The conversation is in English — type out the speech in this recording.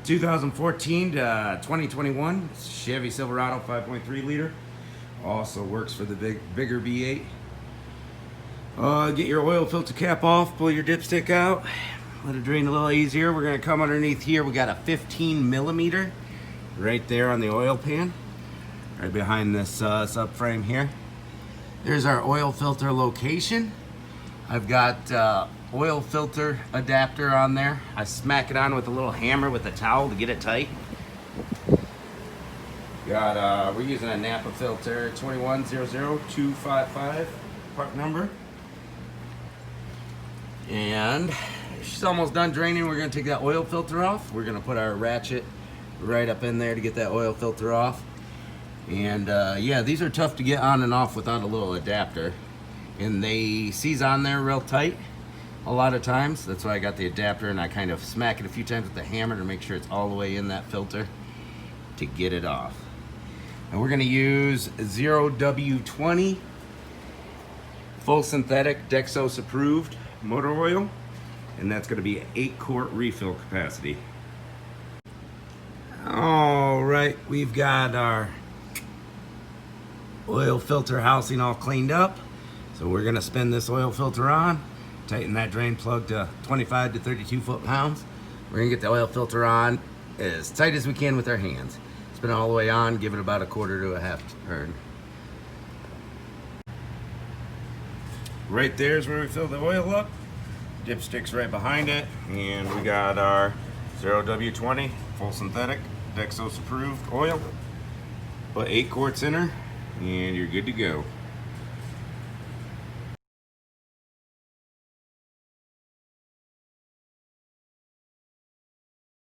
2014 to 2021 Chevy Silverado 5.3 liter. Also works for the bigger V8. Get your oil filter cap off, pull your dipstick out, let it drain a little easier. We're going to come underneath here. We got a 15 millimeter right there on the oil pan, right behind this subframe here. There's our oil filter location. I've got oil filter adapter on there. I smack it on with a little hammer with a towel to get it tight. We're using a Napa filter 2100255 part number. And she's almost done draining. We're going to take that oil filter off. We're going to put our ratchet right up in there to get that oil filter off. And yeah, these are tough to get on and off without a little adapter. And they seize on there real tight a lot of times. That's why I got the adapter, and I kind of smack it a few times with the hammer to make sure it's all the way in that filter to get it off. And we're going to use 0W20 full synthetic Dexos approved motor oil, and that's going to be an 8-quart refill capacity. All right, we've got our oil filter housing all cleaned up. So we're going to spin this oil filter on, tighten that drain plug to 25 to 32 foot-pounds. We're going to get the oil filter on as tight as we can with our hands. Spin it all the way on, give it about a quarter to a half turn. Right there is where we fill the oil up. Dipstick's right behind it. And we got our 0W20 full synthetic Dexos approved oil. Put 8 quarts in her and you're good to go.